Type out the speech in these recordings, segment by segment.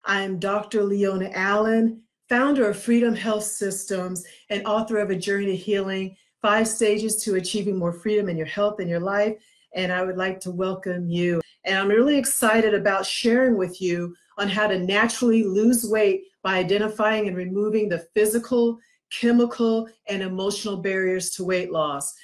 I'm Dr. Leona Allen, founder of Freedom Health Systems and author of A Journey to Healing, 5 Stages to Achieving More Freedom in Your Health and Your Life. And I would like to welcome you. And I'm really excited about sharing with you on how to naturally lose weight by identifying and removing the physical, chemical, and emotional barriers to weight loss.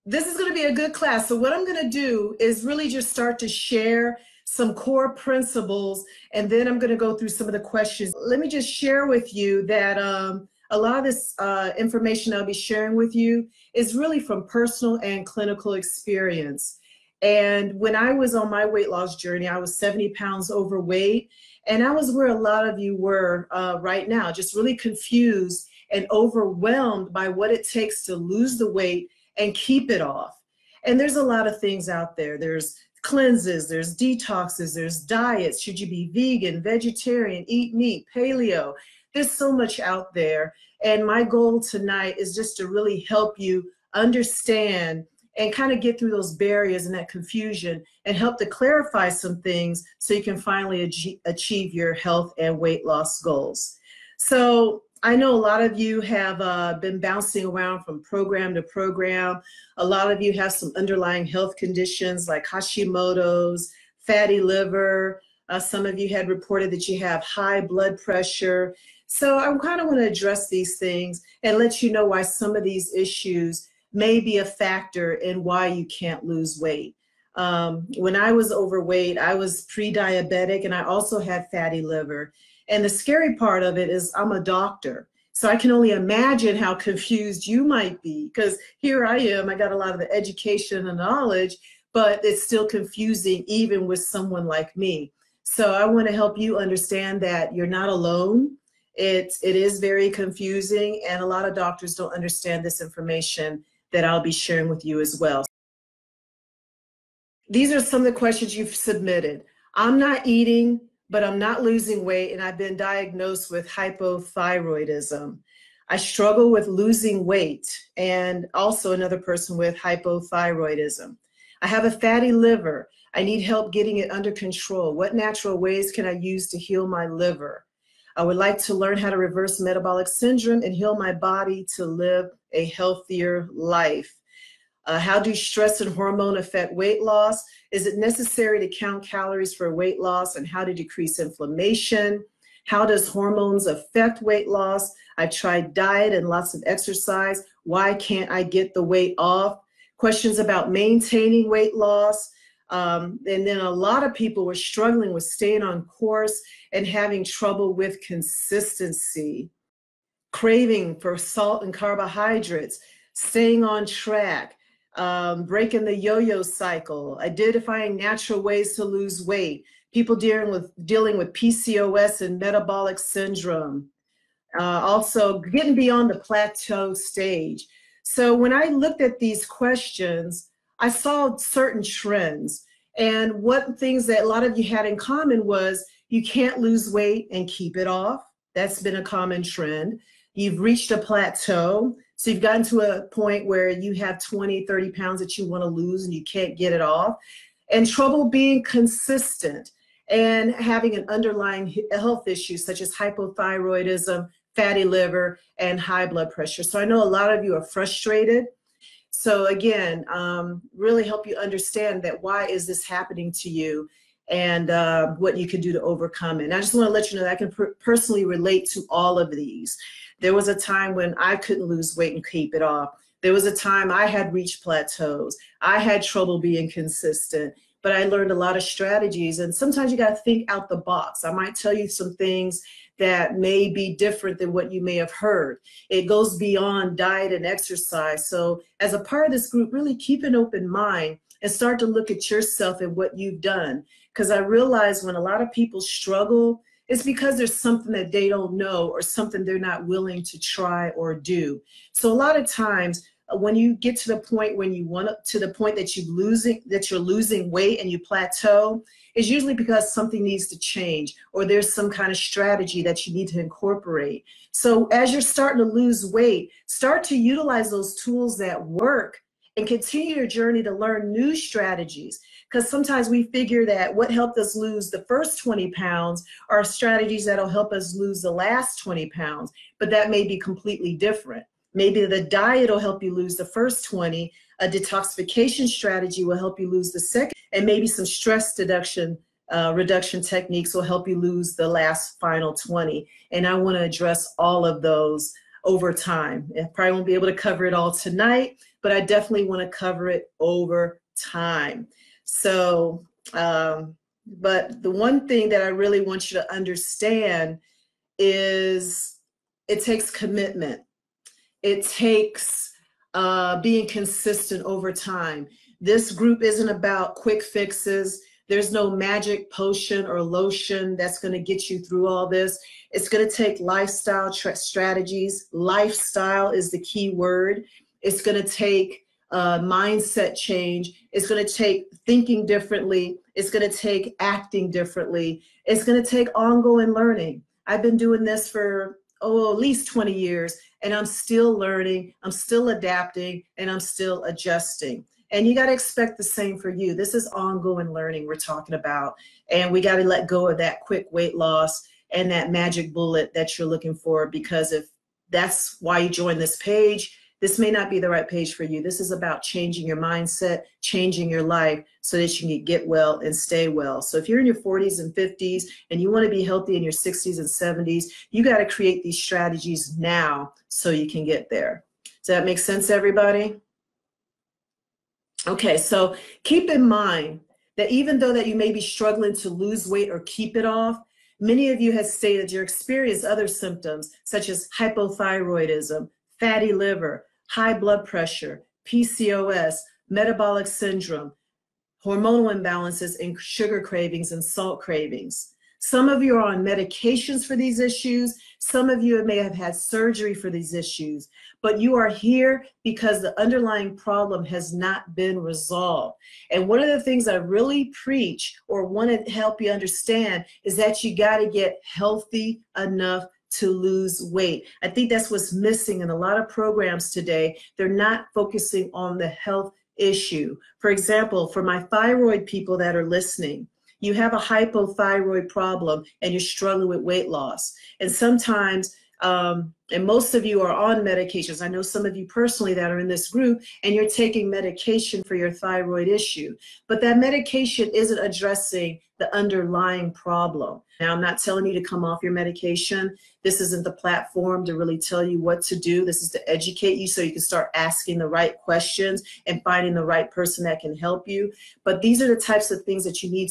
This is going to be a good class. So what I'm going to do is really just start to share some core principles, and then I'm going to go through some of the questions. Let me just share with you that a lot of this information I'll be sharing with you is really from personal and clinical experience. And when I was on my weight loss journey, I was 70 pounds overweight, and I was where a lot of you were right now, just really confused and overwhelmed by what it takes to lose the weight and keep it off. And there's a lot of things out there. There's cleanses, there's detoxes, there's diets. Should you be vegan, vegetarian, eat meat, paleo? There's so much out there. And my goal tonight is just to really help you understand and kind of get through those barriers and that confusion and help to clarify some things so you can finally achieve your health and weight loss goals. So I know a lot of you have been bouncing around from program to program. A lot of you have some underlying health conditions like Hashimoto's, fatty liver. Some of you had reported that you have high blood pressure. So I kind of want to address these things and let you know why some of these issues may be a factor in why you can't lose weight. When I was overweight, I was pre-diabetic and I also had fatty liver. And the scary part of it is I'm a doctor. So I can only imagine how confused you might be, because here I am, I got a lot of the education and knowledge, but it's still confusing even with someone like me. So I want to help you understand that you're not alone. It is very confusing, and a lot of doctors don't understand this information that I'll be sharing with you as well. These are some of the questions you've submitted. I'm not eating, but I'm not losing weight, and I've been diagnosed with hypothyroidism. I struggle with losing weight, and also another person with hypothyroidism. I have a fatty liver. I need help getting it under control. What natural ways can I use to heal my liver? I would like to learn how to reverse metabolic syndrome and heal my body to live a healthier life. How do stress and hormone affect weight loss? Is it necessary to count calories for weight loss, and how to decrease inflammation? How does hormones affect weight loss? I tried diet and lots of exercise. Why can't I get the weight off? Questions about maintaining weight loss. And then a lot of people were struggling with staying on course and having trouble with consistency. Craving for salt and carbohydrates, staying on track. Breaking the yo-yo cycle, identifying natural ways to lose weight, people dealing with PCOS and metabolic syndrome, also getting beyond the plateau stage. So when I looked at these questions, I saw certain trends, and what things that a lot of you had in common was you can't lose weight and keep it off. That's been a common trend. You've reached a plateau. So you've gotten to a point where you have 20, 30 pounds that you want to lose and you can't get it off. And trouble being consistent and having an underlying health issue such as hypothyroidism, fatty liver, and high blood pressure. So I know a lot of you are frustrated. So again, really help you understand that why is this happening to you, and what you can do to overcome it. And I just want to let you know that I can personally relate to all of these. There was a time when I couldn't lose weight and keep it off. There was a time I had reached plateaus. I had trouble being consistent, but I learned a lot of strategies. And sometimes you got to think out the box. I might tell you some things that may be different than what you may have heard. It goes beyond diet and exercise. So as a part of this group, really keep an open mind and start to look at yourself and what you've done. Because I realize when a lot of people struggle, it's because there's something that they don't know or something they're not willing to try or do. So a lot of times when you get to the point when you want to the point that you're losing weight and you plateau, is usually because something needs to change or there's some kind of strategy that you need to incorporate. So as you're starting to lose weight, start to utilize those tools that work and continue your journey to learn new strategies. Because sometimes we figure that what helped us lose the first 20 pounds are strategies that'll help us lose the last 20 pounds, but that may be completely different. Maybe the diet will help you lose the first 20, a detoxification strategy will help you lose the second, and maybe some stress reduction techniques will help you lose the last final 20. And I want to address all of those over time. I probably won't be able to cover it all tonight, but I definitely want to cover it over time. So, but the one thing that I really want you to understand is it takes commitment. It takes being consistent over time. This group isn't about quick fixes. There's no magic potion or lotion that's going to get you through all this. It's going to take lifestyle strategies. Lifestyle is the key word. It's going to take mindset change. It's going to take thinking differently. It's going to take acting differently. It's going to take ongoing learning. I've been doing this for, at least 20 years, and I'm still learning, I'm still adapting, and I'm still adjusting. And you got to expect the same for you. This is ongoing learning we're talking about. And we got to let go of that quick weight loss and that magic bullet that you're looking for, because if that's why you joined this page, this may not be the right page for you. This is about changing your mindset, changing your life so that you can get well and stay well. So if you're in your 40s and 50s and you want to be healthy in your 60s and 70s, you got to create these strategies now so you can get there. Does that make sense, everybody? Okay, so keep in mind that even though that you may be struggling to lose weight or keep it off, many of you have stated you experience other symptoms such as hypothyroidism, fatty liver, high blood pressure, PCOS, metabolic syndrome, hormonal imbalances, and sugar cravings and salt cravings. Some of you are on medications for these issues. Some of you may have had surgery for these issues, but you are here because the underlying problem has not been resolved. And one of the things I really preach or want to help you understand is that you got to get healthy enough to lose weight. I think that's what's missing in a lot of programs today. They're not focusing on the health issue. For example, for my thyroid people that are listening, you have a hypothyroid problem and you're struggling with weight loss. And sometimes, and most of you are on medications. I know some of you personally that are in this group and you're taking medication for your thyroid issue, but that medication isn't addressing the underlying problem. Now, I'm not telling you to come off your medication. This isn't the platform to really tell you what to do. This is to educate you so you can start asking the right questions and finding the right person that can help you. But these are the types of things that you need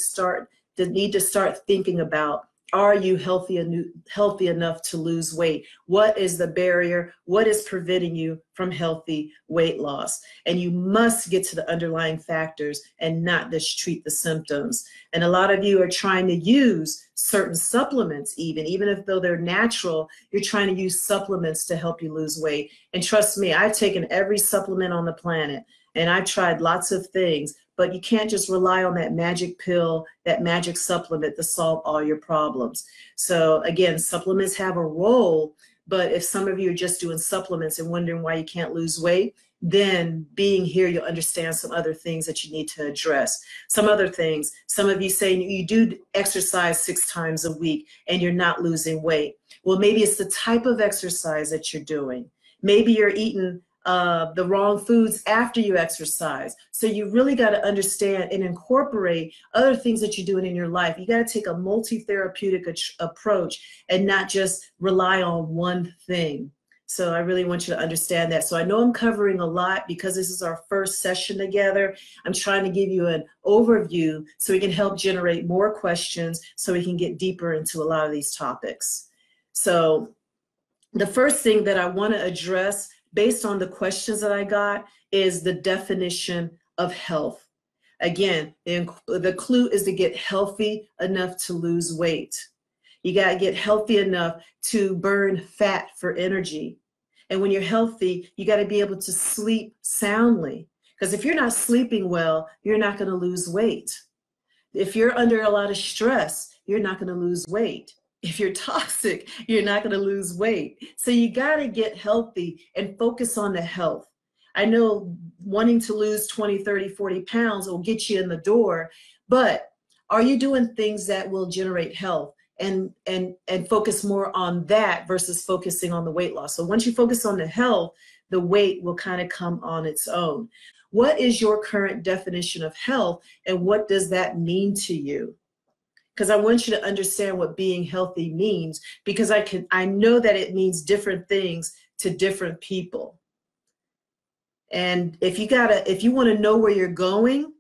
to start thinking about. Are you healthy enough to lose weight? What is the barrier? What is preventing you from healthy weight loss? And you must get to the underlying factors and not just treat the symptoms. And a lot of you are trying to use certain supplements, even if though they're natural, you're trying to use supplements to help you lose weight. And trust me, I've taken every supplement on the planet and I've tried lots of things. But you can't just rely on that magic pill, that magic supplement to solve all your problems. So again, supplements have a role, but if some of you are just doing supplements and wondering why you can't lose weight, then being here, you'll understand some other things that you need to address. Some other things, some of you saying you do exercise 6 times a week and you're not losing weight. Well, maybe it's the type of exercise that you're doing. Maybe you're eating the wrong foods after you exercise. So you really got to understand and incorporate other things that you're doing in your life. You got to take a multi-therapeutic approach and not just rely on one thing. So I really want you to understand that. So I know I'm covering a lot because this is our first session together. I'm trying to give you an overview so we can help generate more questions so we can get deeper into a lot of these topics. So the first thing that I want to address based on the questions that I got is the definition of health. Again, the clue is to get healthy enough to lose weight. You got to get healthy enough to burn fat for energy. And when you're healthy, you got to be able to sleep soundly. Because if you're not sleeping well, you're not going to lose weight. If you're under a lot of stress, you're not going to lose weight. If you're toxic, you're not going to lose weight. So you got to get healthy and focus on the health. I know wanting to lose 20, 30, 40 pounds will get you in the door, but are you doing things that will generate health? And focus more on that versus focusing on the weight loss. So once you focus on the health, the weight will kind of come on its own. What is your current definition of health, and what does that mean to you? Because I want you to understand what being healthy means, because I know that it means different things to different people. And if you want to know where you're going,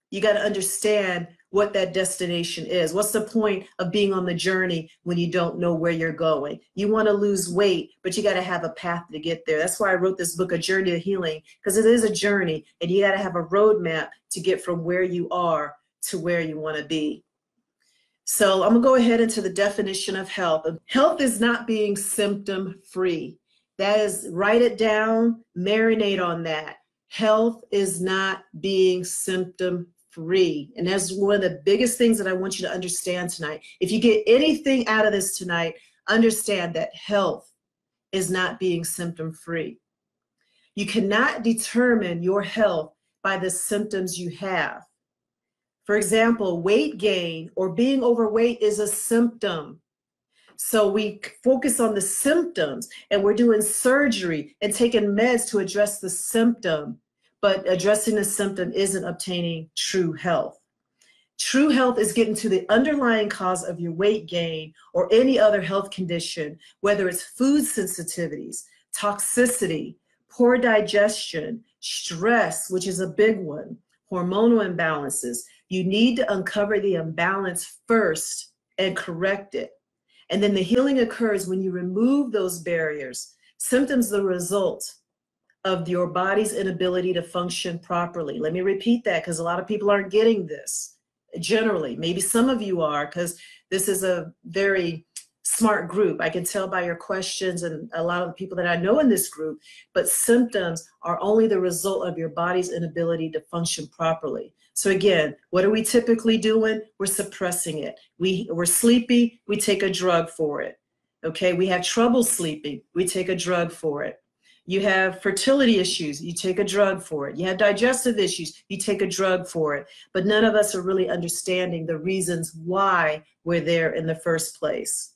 you got to understand what that destination is. What's the point of being on the journey when you don't know where you're going? You want to lose weight, but you got to have a path to get there. That's why I wrote this book, A Journey to Healing, because it is a journey, and you got to have a roadmap to get from where you are to where you want to be. So I'm going to go ahead into the definition of health. Health is not being symptom-free. That is, write it down, marinate on that. Health is not being symptom-free. And that's one of the biggest things that I want you to understand tonight. If you get anything out of this tonight, understand that health is not being symptom-free. You cannot determine your health by the symptoms you have. For example, weight gain or being overweight is a symptom. So we focus on the symptoms, and we're doing surgery and taking meds to address the symptom. But addressing the symptom isn't obtaining true health. True health is getting to the underlying cause of your weight gain or any other health condition, whether it's food sensitivities, toxicity, poor digestion, stress, which is a big one, hormonal imbalances. You need to uncover the imbalance first and correct it. And then the healing occurs when you remove those barriers. Symptoms are the result of your body's inability to function properly. Let me repeat that, because a lot of people aren't getting this. Generally, maybe some of you are, because this is a very smart group. I can tell by your questions and a lot of the people that I know in this group, but symptoms are only the result of your body's inability to function properly. So again, what are we typically doing? We're suppressing it. We're sleepy, we take a drug for it. Okay, we have trouble sleeping, we take a drug for it. You have fertility issues, you take a drug for it. You have digestive issues, you take a drug for it. But none of us are really understanding the reasons why we're there in the first place.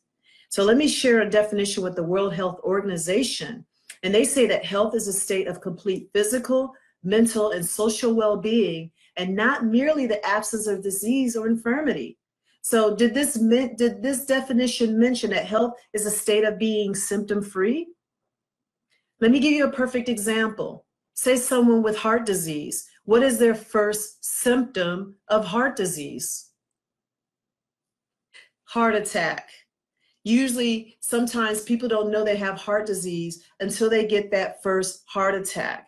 So let me share a definition with the World Health Organization. And they say that health is a state of complete physical, mental, and social well-being, and not merely the absence of disease or infirmity. So did this definition mention that health is a state of being symptom-free? Let me give you a perfect example. Say someone with heart disease. What is their first symptom of heart disease? Heart attack. Usually, sometimes people don't know they have heart disease until they get that first heart attack.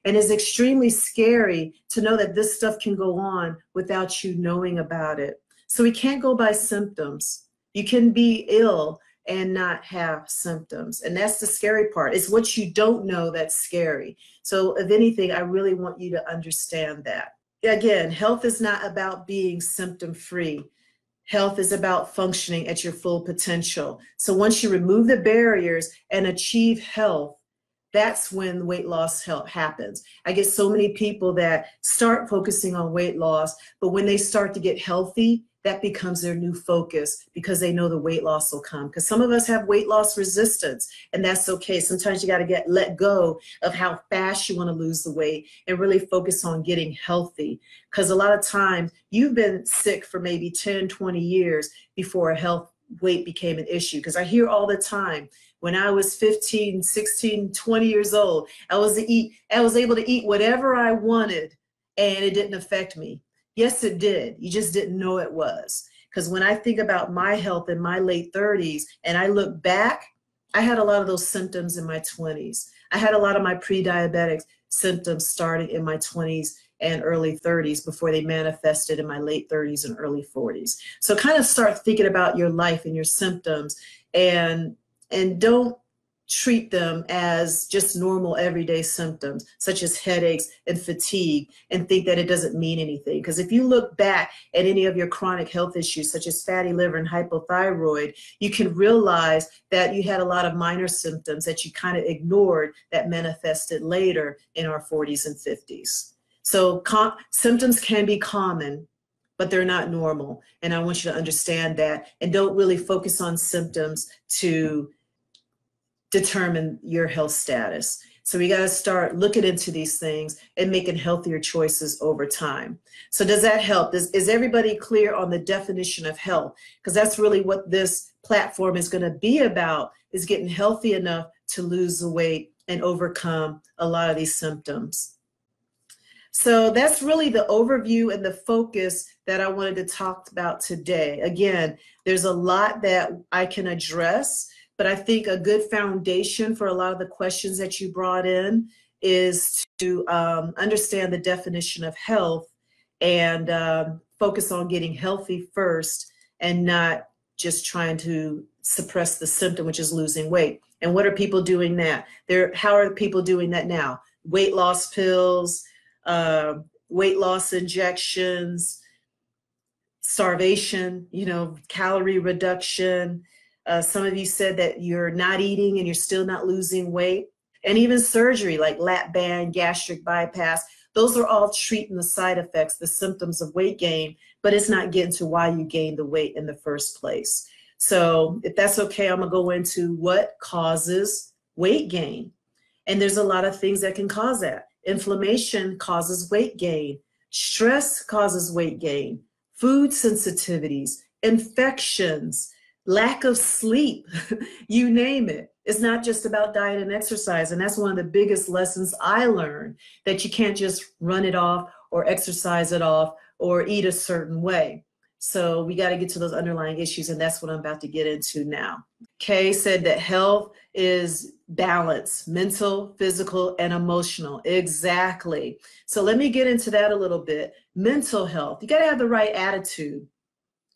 And it's extremely scary to know that this stuff can go on without you knowing about it. So we can't go by symptoms. You can be ill and not have symptoms. And that's the scary part. It's what you don't know that's scary. So if anything, I really want you to understand that. Again, health is not about being symptom-free. Health is about functioning at your full potential. So once you remove the barriers and achieve health, that's when weight loss happens. I get so many people that start focusing on weight loss, but when they start to get healthy, that becomes their new focus because they know the weight loss will come. Because some of us have weight loss resistance, and that's okay. Sometimes you got to let go of how fast you want to lose the weight and really focus on getting healthy. Because a lot of times you've been sick for maybe 10, 20 years before weight became an issue. Because I hear all the time, when I was 15, 16, 20 years old, I was able to eat whatever I wanted and it didn't affect me. Yes, it did. You just didn't know it was. Because when I think about my health in my late 30s and I look back, I had a lot of those symptoms in my 20s. I had a lot of my pre-diabetic symptoms starting in my 20s and early 30s before they manifested in my late 30s and early 40s. So kind of start thinking about your life and your symptoms, and don't treat them as just normal everyday symptoms, such as headaches and fatigue, and think that it doesn't mean anything. Because if you look back at any of your chronic health issues, such as fatty liver and hypothyroid, you can realize that you had a lot of minor symptoms that you kind of ignored that manifested later in our 40s and 50s. So symptoms can be common, but they're not normal. And I want you to understand that, and don't really focus on symptoms to determine your health status. So we got to start looking into these things and making healthier choices over time. So does that help? Is everybody clear on the definition of health? Because that's really what this platform is going to be about, is getting healthy enough to lose the weight and overcome a lot of these symptoms. So that's really the overview and the focus that I wanted to talk about today. Again, there's a lot that I can address, but I think a good foundation for a lot of the questions that you brought in is to understand the definition of health and focus on getting healthy first and not just trying to suppress the symptom, which is losing weight. And what are people doing now? How are people doing that now? Weight loss pills, weight loss injections, starvation, calorie reduction. Some of you said that you're not eating and you're still not losing weight. And even surgery like lap band, gastric bypass, those are all treating the side effects, the symptoms of weight gain, but it's not getting to why you gained the weight in the first place. So if that's okay, I'm gonna go into what causes weight gain. And there's a lot of things that can cause that. Inflammation causes weight gain. Stress causes weight gain. Food sensitivities, infections, lack of sleep, you name it. It's not just about diet and exercise. And that's one of the biggest lessons I learned, that you can't just run it off or exercise it off or eat a certain way. So we got to get to those underlying issues. And that's what I'm about to get into now. Kay said that health is balance, mental, physical, and emotional. Exactly. So let me get into that a little bit. Mental health, you got to have the right attitude.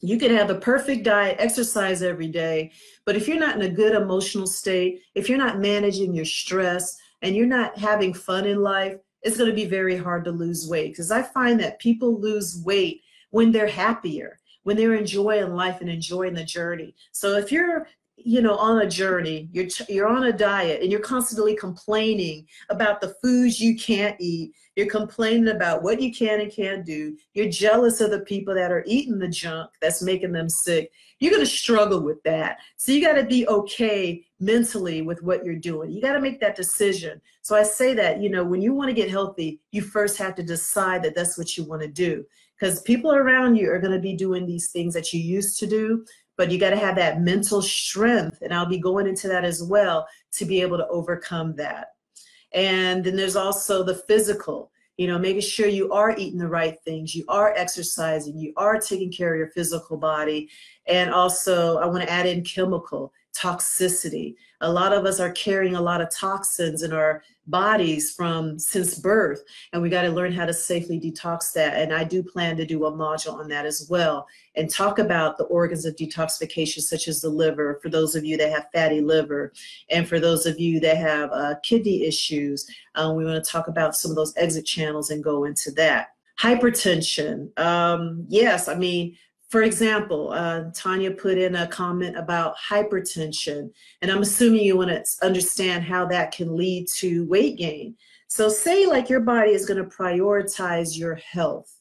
You can have the perfect diet, exercise every day, but if you're not in a good emotional state, if you're not managing your stress and you're not having fun in life, it's going to be very hard to lose weight. Because I find that people lose weight when they're happier, when they're enjoying life and enjoying the journey. So if you're on a journey, you're on a diet and you're constantly complaining about the foods you can't eat, you're complaining about what you can and can't do, you're jealous of the people that are eating the junk that's making them sick, you're going to struggle with that. So you got to be okay mentally with what you're doing. You got to make that decision. So I say that, when you want to get healthy, you first have to decide that that's what you want to do, because people around you are going to be doing these things that you used to do. But you got to have that mental strength, and I'll be going into that as well, to be able to overcome that. And then there's also the physical, making sure you are eating the right things, you are exercising, you are taking care of your physical body. And also I want to add in chemical toxicity. A lot of us are carrying a lot of toxins in our bodies since birth, and we got to learn how to safely detox that. And I do plan to do a module on that as well, and talk about the organs of detoxification, such as the liver, for those of you that have fatty liver, and for those of you that have kidney issues. We want to talk about some of those exit channels and go into that. Hypertension. Yes, for example, Tanya put in a comment about hypertension, and I'm assuming you want to understand how that can lead to weight gain. So say like your body is going to prioritize your health.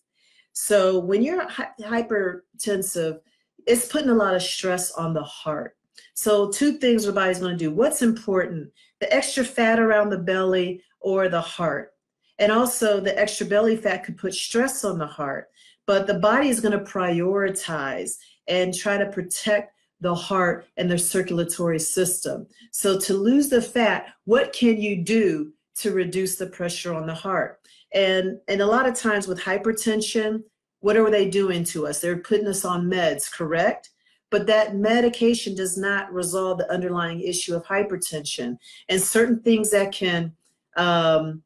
So when you're hypertensive, it's putting a lot of stress on the heart. So two things your body's going to do. What's important? The extra fat around the belly or the heart? And also the extra belly fat could put stress on the heart. But the body is going to prioritize and try to protect the heart and their circulatory system. So to lose the fat, what can you do to reduce the pressure on the heart? And a lot of times with hypertension, what are they doing to us? They're putting us on meds, correct? But that medication does not resolve the underlying issue of hypertension. And certain things that can cause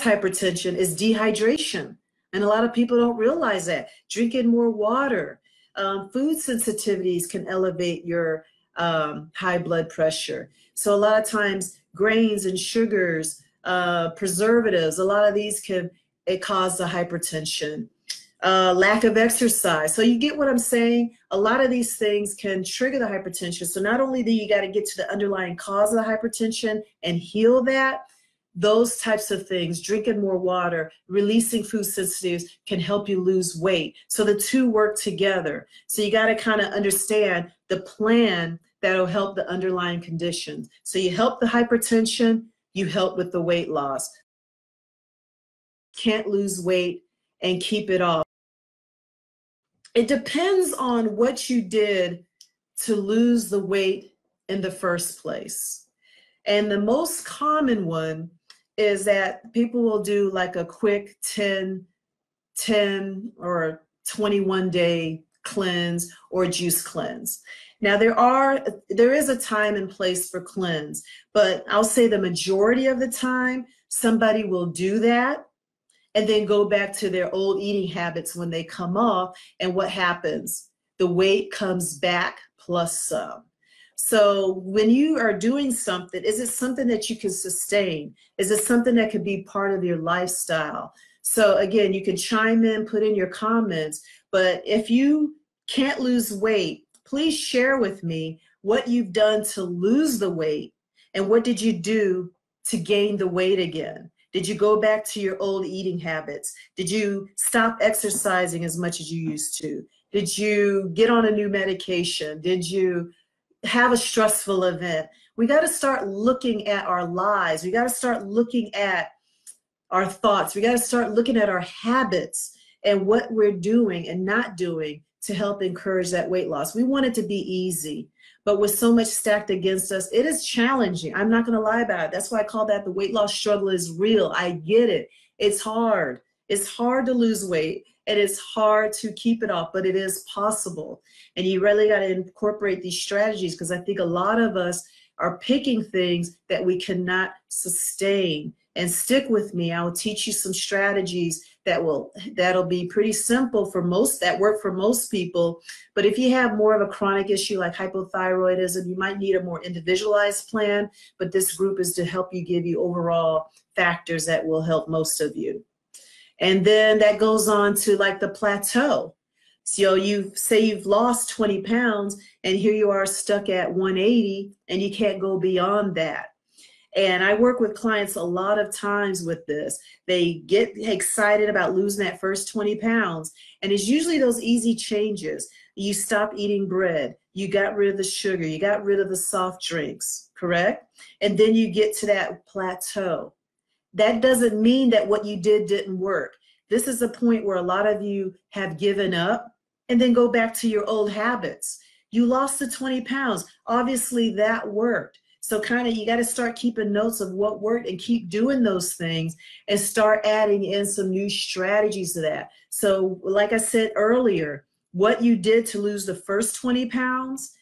hypertension is dehydration. And a lot of people don't realize that. Drinking more water. Food sensitivities can elevate your high blood pressure. So a lot of times grains and sugars, preservatives, a lot of these it cause the hypertension. Lack of exercise. So you get what I'm saying? A lot of these things can trigger the hypertension. So not only do you got to get to the underlying cause of the hypertension and heal that, those types of things, drinking more water, releasing food sensitives can help you lose weight. So the two work together. So you got to kind of understand the plan that'll help the underlying conditions. So you help the hypertension, you help with the weight loss. Can't lose weight and keep it off. It depends on what you did to lose the weight in the first place. And the most common one is that people will do like a quick 10 or 21-day cleanse or juice cleanse. Now there is a time and place for cleanse, but I'll say the majority of the time somebody will do that and then go back to their old eating habits when they come off. And what happens? The weight comes back plus some. So when you are doing something, is it something that you can sustain? Is it something that could be part of your lifestyle? So again, you can chime in, put in your comments, but if you can't lose weight, please share with me what you've done to lose the weight and what did you do to gain the weight again? Did you go back to your old eating habits? Did you stop exercising as much as you used to? Did you get on a new medication? Did you have a stressful event? We got to start looking at our lives. We got to start looking at our thoughts. We got to start looking at our habits and what we're doing and not doing to help encourage that weight loss. We want it to be easy, but with so much stacked against us, it is challenging. I'm not going to lie about it. That's why I call that the weight loss struggle is real. I get it. It's hard. It's hard to lose weight and it's hard to keep it off, but it is possible. And you really got to incorporate these strategies because I think a lot of us are picking things that we cannot sustain. And stick with me. I will teach you some strategies that'll be pretty simple for most, that work for most people. But if you have more of a chronic issue like hypothyroidism, you might need a more individualized plan. But this group is to help you, give you overall factors that will help most of you. And then that goes on to like the plateau. So you say you've lost 20 pounds and here you are stuck at 180 and you can't go beyond that. And I work with clients a lot of times with this. They get excited about losing that first 20 pounds. And it's usually those easy changes. You stop eating bread. You got rid of the sugar. You got rid of the soft drinks, correct? And then you get to that plateau. That doesn't mean that what you did didn't work. This is a point where a lot of you have given up and then go back to your old habits. You lost the 20 pounds. Obviously that worked. So kind of you got to start keeping notes of what worked and keep doing those things and start adding in some new strategies to that. So like I said earlier, what you did to lose the first 20 pounds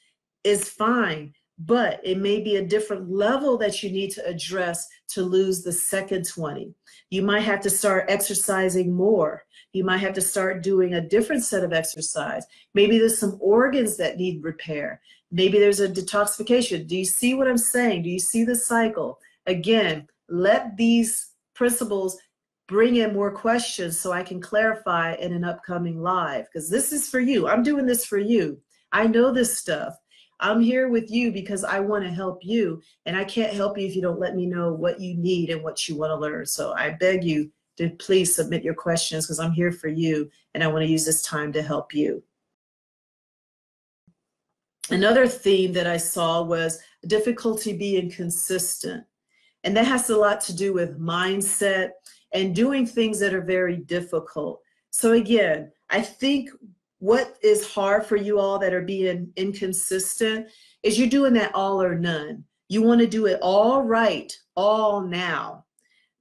is fine, but it may be a different level that you need to address to lose the second 20. You might have to start exercising more. You might have to start doing a different set of exercise. Maybe there's some organs that need repair. Maybe there's a detoxification. Do you see what I'm saying? Do you see the cycle? Again, let these principles bring in more questions so I can clarify in an upcoming live, because this is for you. I'm doing this for you. I know this stuff. I'm here with you because I want to help you, and I can't help you if you don't let me know what you need and what you want to learn. So I beg you to please submit your questions because I'm here for you, and I want to use this time to help you. Another theme that I saw was difficulty being consistent. And that has a lot to do with mindset and doing things that are very difficult. So again, I think what is hard for you all that are being inconsistent is you're doing that all or none. You want to do it all right, all now.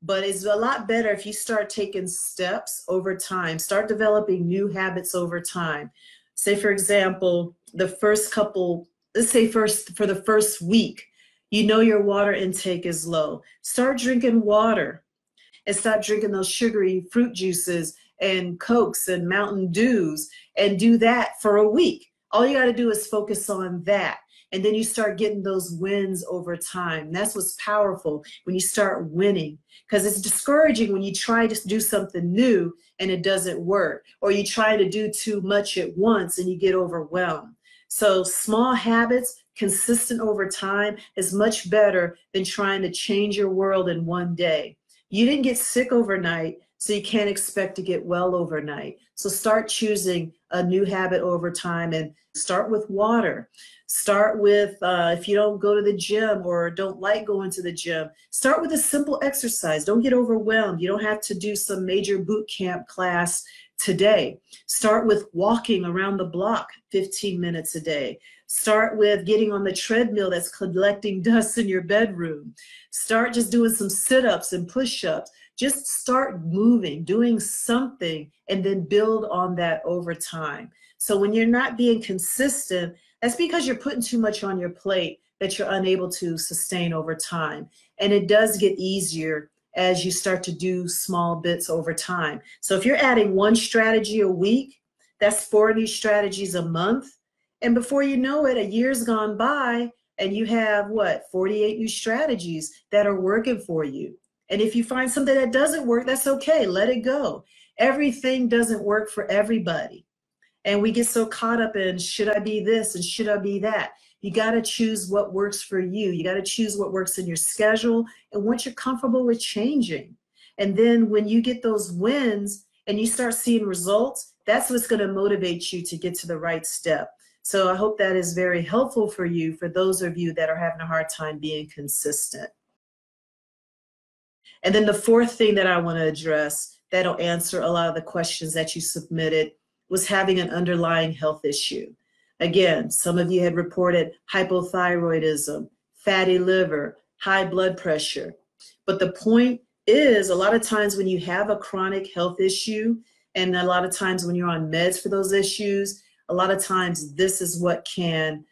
But it's a lot better if you start taking steps over time, start developing new habits over time. Say, for example, the first couple, let's say for the first week, you know your water intake is low. Start drinking water and stop drinking those sugary fruit juices and Cokes and Mountain Dews, and do that for a week. All you got to do is focus on that. And then you start getting those wins over time. That's what's powerful when you start winning, because it's discouraging when you try to do something new and it doesn't work, or you try to do too much at once and you get overwhelmed. So small habits, consistent over time, is much better than trying to change your world in one day. You didn't get sick overnight, so you can't expect to get well overnight. So start choosing a new habit over time, and start with water. Start with, if you don't go to the gym or don't like going to the gym, start with a simple exercise. Don't get overwhelmed. You don't have to do some major boot camp class today. Start with walking around the block 15 minutes a day. Start with getting on the treadmill that's collecting dust in your bedroom. Start just doing some sit-ups and push-ups. Just start moving, doing something, and then build on that over time. So when you're not being consistent, that's because you're putting too much on your plate that you're unable to sustain over time. And it does get easier as you start to do small bits over time. So if you're adding one strategy a week, that's 40 strategies a month. And before you know it, a year's gone by and you have what, 48 new strategies that are working for you. And if you find something that doesn't work, that's okay, let it go. Everything doesn't work for everybody. And we get so caught up in, should I be this and should I be that? You got to choose what works for you. You got to choose what works in your schedule and what you're comfortable with changing. And then when you get those wins and you start seeing results, that's what's going to motivate you to get to the right step. So I hope that is very helpful for you, for those of you that are having a hard time being consistent. And then the fourth thing that I want to address that'll answer a lot of the questions that you submitted was having an underlying health issue. Again, some of you had reported hypothyroidism, fatty liver, high blood pressure. But the point is, a lot of times when you have a chronic health issue, and a lot of times when you're on meds for those issues, a lot of times this is what can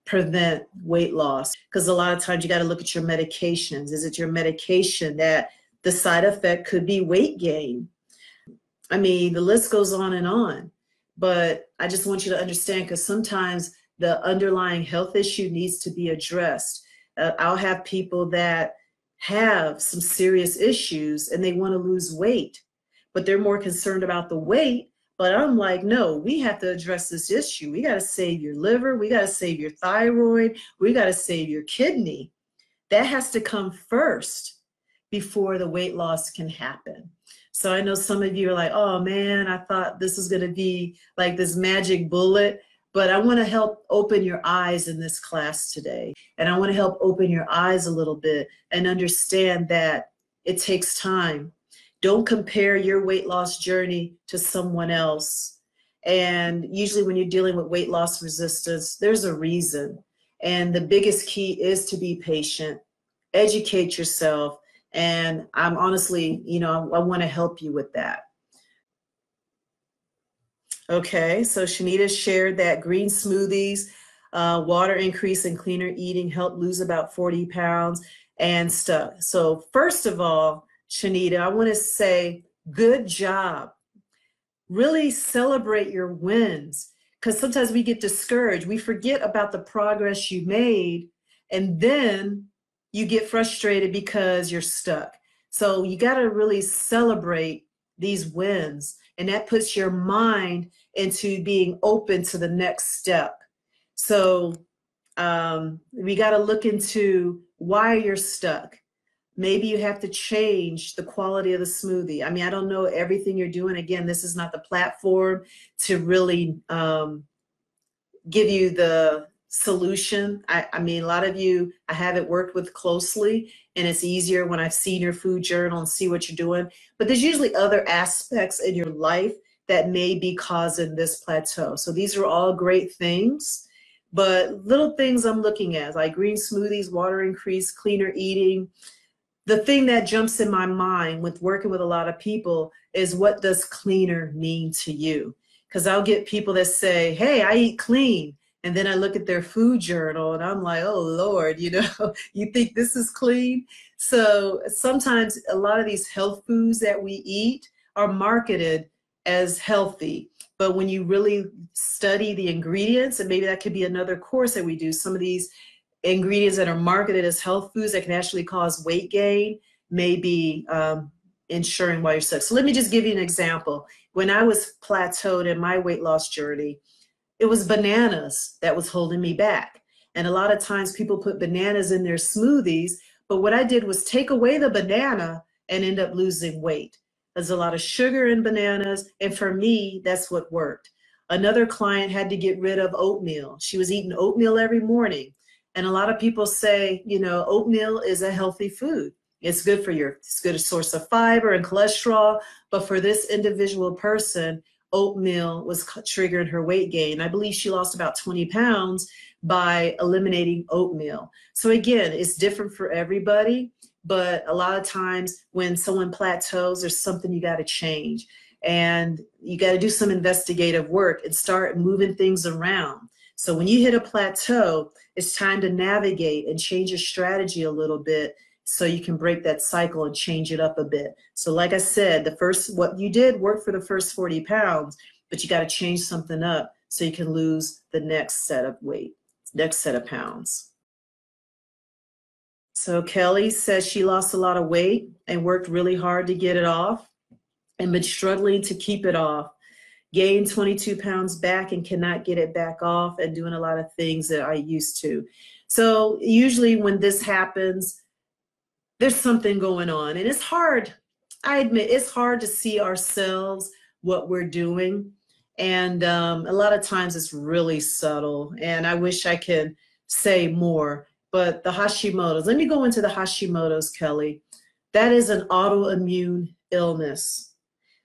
prevent weight loss. Because a lot of times you got to look at your medications. Is it your medication that the side effect could be weight gain? I mean, the list goes on and on. But I just want you to understand, because sometimes the underlying health issue needs to be addressed. I'll have people that have some serious issues and they want to lose weight, but they're more concerned about the weight. But I'm like, no, we have to address this issue. We got to save your liver. We got to save your thyroid. We got to save your kidney. That has to come first before the weight loss can happen. So I know some of you are like, oh man, I thought this was going to be like this magic bullet, but I want to help open your eyes in this class today. And I want to help open your eyes a little bit and understand that it takes time. Don't compare your weight loss journey to someone else. And usually when you're dealing with weight loss resistance, there's a reason. And the biggest key is to be patient, educate yourself. And I'm honestly, I want to help you with that. Okay, so Shanita shared that green smoothies, water increase and cleaner eating helped lose about 40 pounds and stuff. So first of all, Shanita, I want to say good job. Really celebrate your wins, because sometimes we get discouraged. We forget about the progress you made, and then you get frustrated because you're stuck. So you got to really celebrate these wins, and that puts your mind into being open to the next step. So we got to look into why you're stuck. Maybe you have to change the quality of the smoothie. I mean, I don't know everything you're doing. Again, this is not the platform to really give you the solution. I mean, a lot of you I haven't worked with closely, and it's easier when I've seen your food journal and see what you're doing. But there's usually other aspects in your life that may be causing this plateau. So these are all great things, but little things I'm looking at, like green smoothies, water increase, cleaner eating. The thing that jumps in my mind with working with a lot of people is, what does cleaner mean to you? Because I'll get people that say, hey, I eat clean. And then I look at their food journal and I'm like, oh Lord, you think this is clean? So sometimes a lot of these health foods that we eat are marketed as healthy. But when you really study the ingredients, and maybe that could be another course that we do, some of these ingredients that are marketed as health foods that can actually cause weight gain may be ensuring why you're sick. So let me just give you an example. When I was plateaued in my weight loss journey, it was bananas that was holding me back. And a lot of times people put bananas in their smoothies, but what I did was take away the banana and end up losing weight. There's a lot of sugar in bananas, and for me, that's what worked. Another client had to get rid of oatmeal. She was eating oatmeal every morning. And a lot of people say, you know, oatmeal is a healthy food. It's good for it's good source of fiber and cholesterol. But for this individual person, oatmeal was triggering her weight gain. I believe she lost about 20 pounds by eliminating oatmeal. So again, it's different for everybody, but a lot of times when someone plateaus, there's something you got to change. And you got to do some investigative work and start moving things around. So when you hit a plateau, it's time to navigate and change your strategy a little bit so you can break that cycle and change it up a bit. So like I said, what you did worked for the first 40 pounds, but you got to change something up so you can lose the next set of weight, next set of pounds. So Kelly says she lost a lot of weight and worked really hard to get it off and been struggling to keep it off. Gained 22 pounds back and cannot get it back off, and doing a lot of things that I used to. So usually when this happens, there's something going on, and it's hard. I admit it's hard to see ourselves, what we're doing. And a lot of times it's really subtle, and I wish I could say more, but the Hashimoto's, let me go into the Hashimoto's, Kelly. That is an autoimmune illness.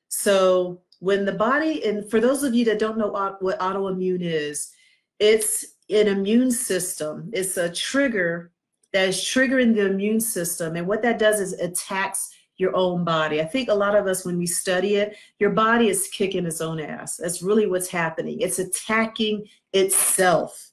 So when the body, and for those of you that don't know what autoimmune is, it's an immune system. It's a trigger that is triggering the immune system. And what that does is attacks your own body. I think a lot of us, when we study it, your body is kicking its own ass. That's really what's happening. It's attacking itself.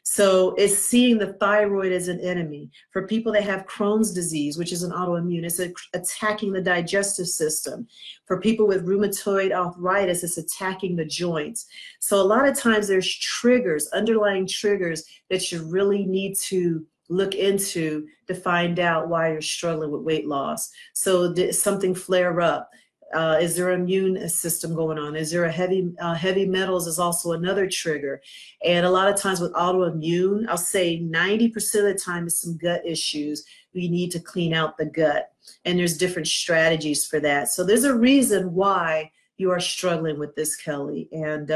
So it's seeing the thyroid as an enemy. For people that have Crohn's disease, which is an autoimmune, it's attacking the digestive system. For people with rheumatoid arthritis, it's attacking the joints. So a lot of times there's triggers, underlying triggers that you really need to look into to find out why you're struggling with weight loss. So did something flare up? Is there an immune system going on? Is there a heavy metals is also another trigger. And a lot of times with autoimmune, I'll say 90% of the time is some gut issues. We need to clean out the gut. And there's different strategies for that. So there's a reason why you are struggling with this, Kelly. And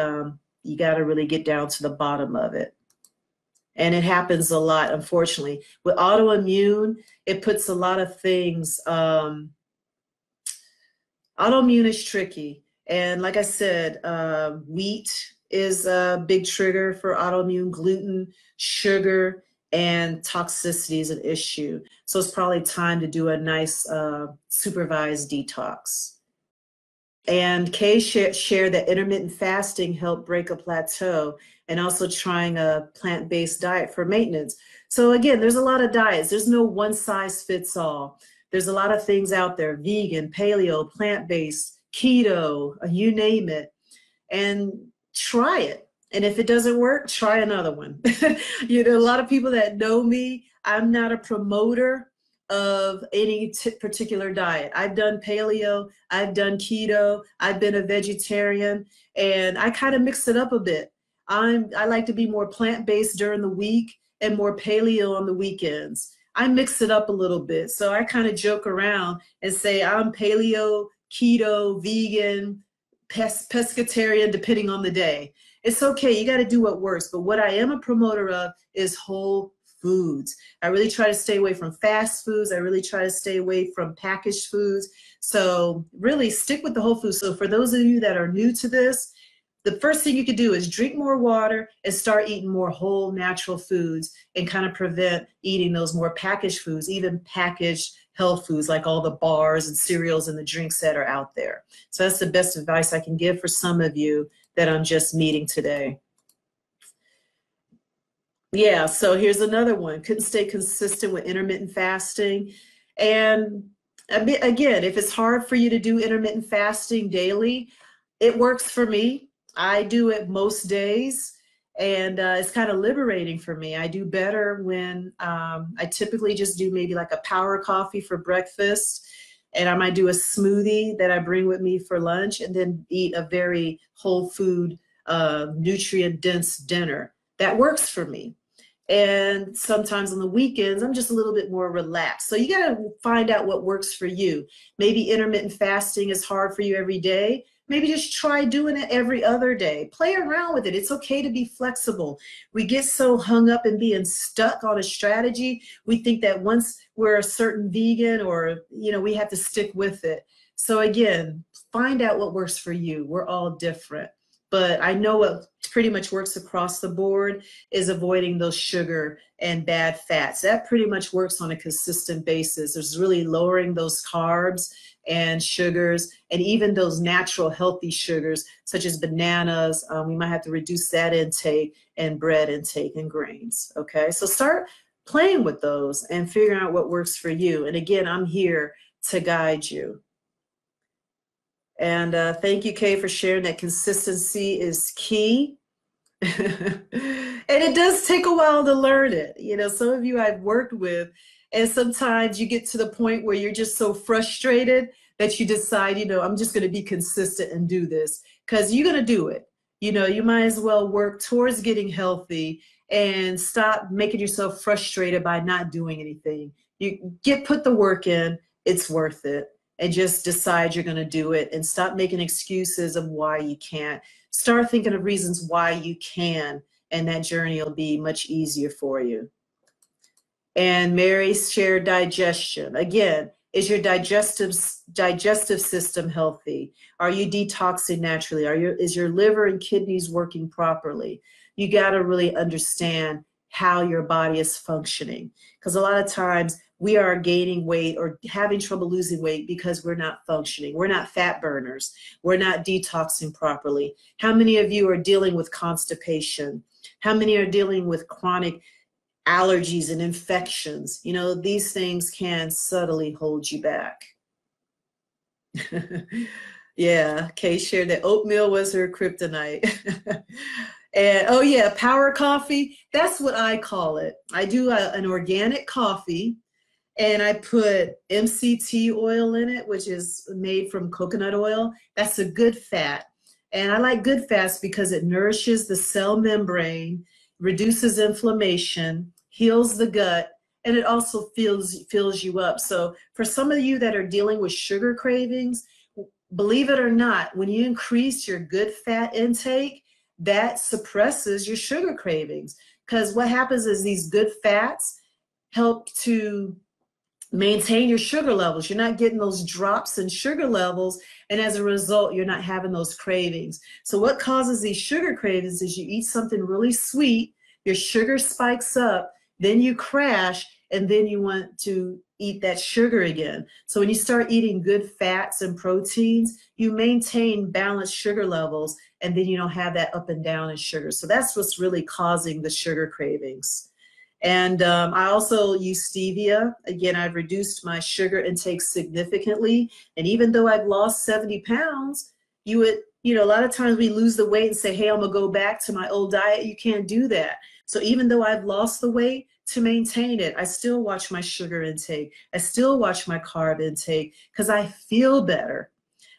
you got to really get down to the bottom of it. And it happens a lot, unfortunately. With autoimmune, it puts a lot of things, autoimmune is tricky. And like I said, wheat is a big trigger for autoimmune, gluten, sugar, and toxicity is an issue. So it's probably time to do a nice supervised detox. And Kay shared that intermittent fasting helped break a plateau, and also trying a plant-based diet for maintenance. So again, there's a lot of diets. There's no one size fits all. There's a lot of things out there: vegan, paleo, plant-based, keto, you name it, and try it. And if it doesn't work, try another one. You know, a lot of people that know me, I'm not a promoter of any particular diet. I've done paleo, I've done keto, I've been a vegetarian, and I kind of mix it up a bit. I like to be more plant-based during the week and more paleo on the weekends. I mix it up a little bit. So I kind of joke around and say I'm paleo, keto, vegan, pescatarian, depending on the day. It's okay. You got to do what works. But what I am a promoter of is whole foods. I really try to stay away from fast foods. I really try to stay away from packaged foods. So really stick with the whole food. So for those of you that are new to this, the first thing you could do is drink more water and start eating more whole natural foods, and kind of prevent eating those more packaged foods, even packaged health foods like all the bars and cereals and the drinks that are out there. So that's the best advice I can give for some of you that I'm just meeting today. Yeah, so here's another one. Couldn't stay consistent with intermittent fasting. And again, if it's hard for you to do intermittent fasting daily, it works for me. I do it most days, and it's kind of liberating for me. I do better when I typically just do maybe like a power coffee for breakfast, and I might do a smoothie that I bring with me for lunch, and then eat a very whole food, nutrient dense dinner. That works for me. And sometimes on the weekends, I'm just a little bit more relaxed. So you got to find out what works for you. Maybe intermittent fasting is hard for you every day. Maybe just try doing it every other day. Play around with it. It's okay to be flexible. We get so hung up in being stuck on a strategy. We think that once we're a certain vegan, or, we have to stick with it. So again, find out what works for you. We're all different. But I know what pretty much works across the board is avoiding those sugar and bad fats. That pretty much works on a consistent basis. There's really lowering those carbs and sugars, and even those natural healthy sugars such as bananas. We might have to reduce that intake, and bread intake, and grains. Okay, so start playing with those and figuring out what works for you. And again, I'm here to guide you. And thank you, Kay, for sharing that consistency is key. And it does take a while to learn it. Some of you I've worked with, and sometimes you get to the point where you're just so frustrated that you decide, I'm just going to be consistent and do this, because you're going to do it. You might as well work towards getting healthy and stop making yourself frustrated by not doing anything. Put the work in, it's worth it. And just decide you're going to do it, and stop making excuses of why you can't. Start thinking of reasons why you can, and that journey will be much easier for you. And Mary shared digestion. Again, is your digestive system healthy? Are you detoxing naturally? Is your liver and kidneys working properly? You got to really understand how your body is functioning, because a lot of times we are gaining weight or having trouble losing weight because we're not functioning. We're not fat burners. We're not detoxing properly. How many of you are dealing with constipation? How many are dealing with chronic allergies and infections? These things can subtly hold you back. Yeah, Kay shared that oatmeal was her kryptonite. And oh yeah, power coffee, that's what I call it. I do an organic coffee, and I put MCT oil in it, which is made from coconut oil. That's a good fat. And I like good fats because it nourishes the cell membrane, reduces inflammation, heals the gut, and it also fills you up. So for some of you that are dealing with sugar cravings, believe it or not, when you increase your good fat intake, that suppresses your sugar cravings. Because what happens is these good fats help to maintain your sugar levels. You're not getting those drops in sugar levels, and as a result, you're not having those cravings. So what causes these sugar cravings is you eat something really sweet, your sugar spikes up, then you crash, and then you want to eat that sugar again. So when you start eating good fats and proteins, you maintain balanced sugar levels, and then you don't have that up and down in sugar. So that's what's really causing the sugar cravings. And I also use stevia. Again, I've reduced my sugar intake significantly. And even though I've lost 70 pounds, a lot of times we lose the weight and say, hey, I'm gonna go back to my old diet. You can't do that. So even though I've lost the weight, to maintain it, I still watch my sugar intake. I still watch my carb intake, because I feel better.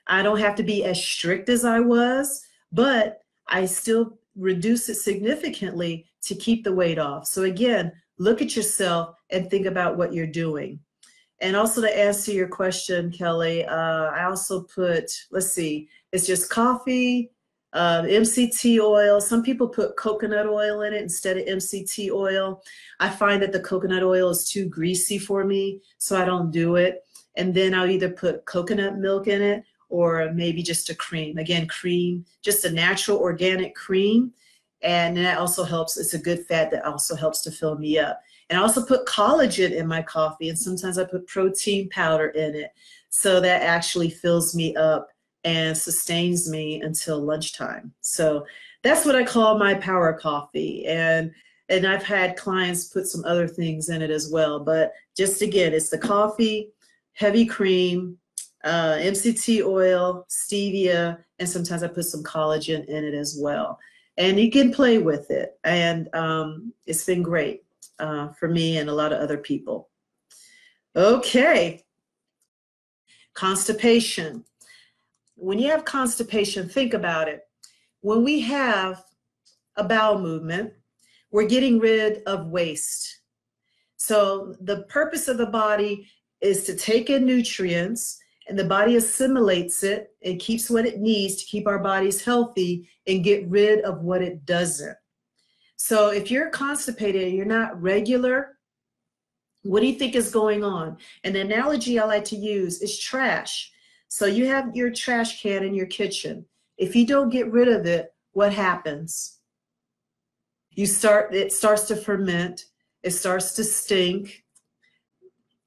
I don't have to be as strict as I was, but I still reduce it significantly to keep the weight off. So again, look at yourself and think about what you're doing. And also, to answer your question, Kelly, I also put, let's see, it's just coffee, MCT oil. Some people put coconut oil in it instead of MCT oil. I find that the coconut oil is too greasy for me, so I don't do it. And then I'll either put coconut milk in it, or maybe just a cream. Again, cream, just a natural organic cream. And that also helps. It's a good fat that also helps to fill me up. And I also put collagen in my coffee, and sometimes I put protein powder in it. So that actually fills me up and sustains me until lunchtime. So that's what I call my power coffee. And I've had clients put some other things in it as well. But just again, it's the coffee, heavy cream, MCT oil, stevia, and sometimes I put some collagen in it as well. And you can play with it. And it's been great for me and a lot of other people. Okay. Constipation. When you have constipation, think about it. When we have a bowel movement, we're getting rid of waste. So the purpose of the body is to take in nutrients, and the body assimilates it and keeps what it needs to keep our bodies healthy and get rid of what it doesn't. So if you're constipated and you're not regular, what do you think is going on? And the analogy I like to use is trash. So you have your trash can in your kitchen. If you don't get rid of it, what happens? It starts to ferment, it starts to stink,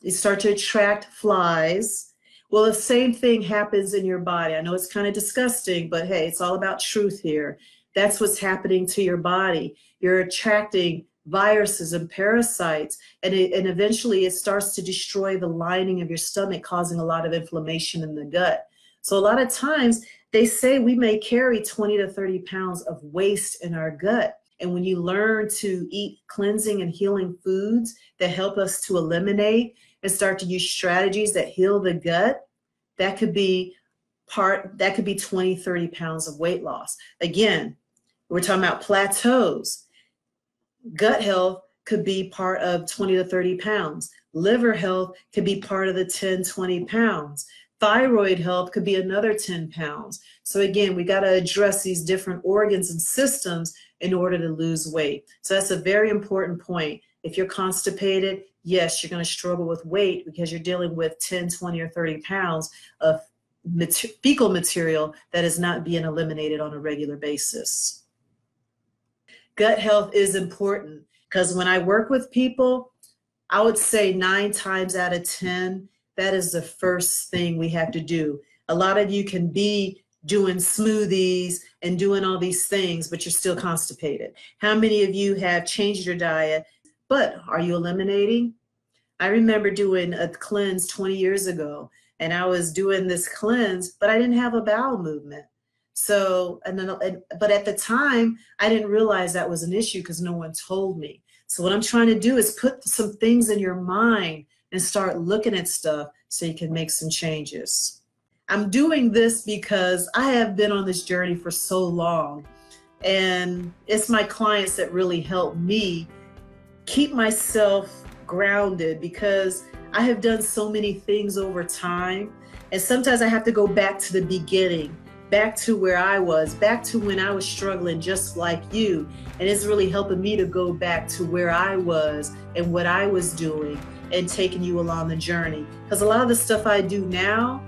you start to attract flies. Well, the same thing happens in your body. I know it's kind of disgusting, but hey, it's all about truth here. That's what's happening to your body. You're attracting viruses and parasites, and eventually it starts to destroy the lining of your stomach, causing a lot of inflammation in the gut. So a lot of times they say we may carry 20 to 30 pounds of waste in our gut. And when you learn to eat cleansing and healing foods that help us to eliminate and start to use strategies that heal the gut, that could be 20, 30 pounds of weight loss. Again, we're talking about plateaus. Gut health could be part of 20 to 30 pounds. Liver health could be part of the 10, 20 pounds. Thyroid health could be another 10 pounds. So again, we got to address these different organs and systems in order to lose weight. So that's a very important point. If you're constipated, yes, you're going to struggle with weight because you're dealing with 10, 20, or 30 pounds of fecal material that is not being eliminated on a regular basis. Gut health is important because when I work with people, I would say 9 times out of 10, that is the first thing we have to do. A lot of you can be doing smoothies and doing all these things, but you're still constipated. How many of you have changed your diet, but are you eliminating? I remember doing a cleanse 20 years ago, and I was doing this cleanse, but I didn't have a bowel movement. So, but at the time, I didn't realize that was an issue because no one told me. So what I'm trying to do is put some things in your mind and start looking at stuff so you can make some changes. I'm doing this because I have been on this journey for so long, and it's my clients that really help me keep myself grounded because I have done so many things over time, and sometimes I have to go back to the beginning, back to where I was, back to when I was struggling just like you, and it's really helping me to go back to where I was and what I was doing and taking you along the journey. Because a lot of the stuff I do now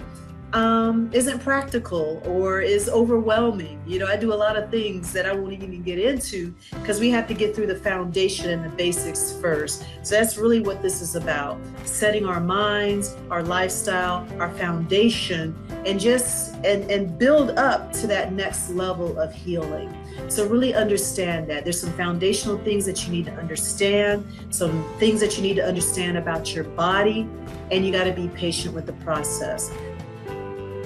isn't practical or is overwhelming. You know, I do a lot of things that I won't even get into because we have to get through the foundation and the basics first. So that's really what this is about, setting our minds, our lifestyle, our foundation, and just and build up to that next level of healing. So really understand that there's some foundational things that you need to understand, some things that you need to understand about your body, and you got to be patient with the process.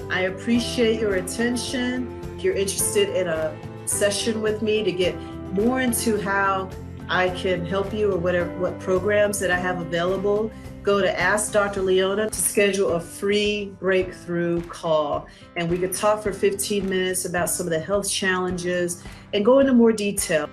I appreciate your attention. If you're interested in a session with me to get more into how I can help you or what programs that I have available, go to Ask Dr. Leona to schedule a free breakthrough call. And we could talk for 15 minutes about some of the health challenges and go into more detail.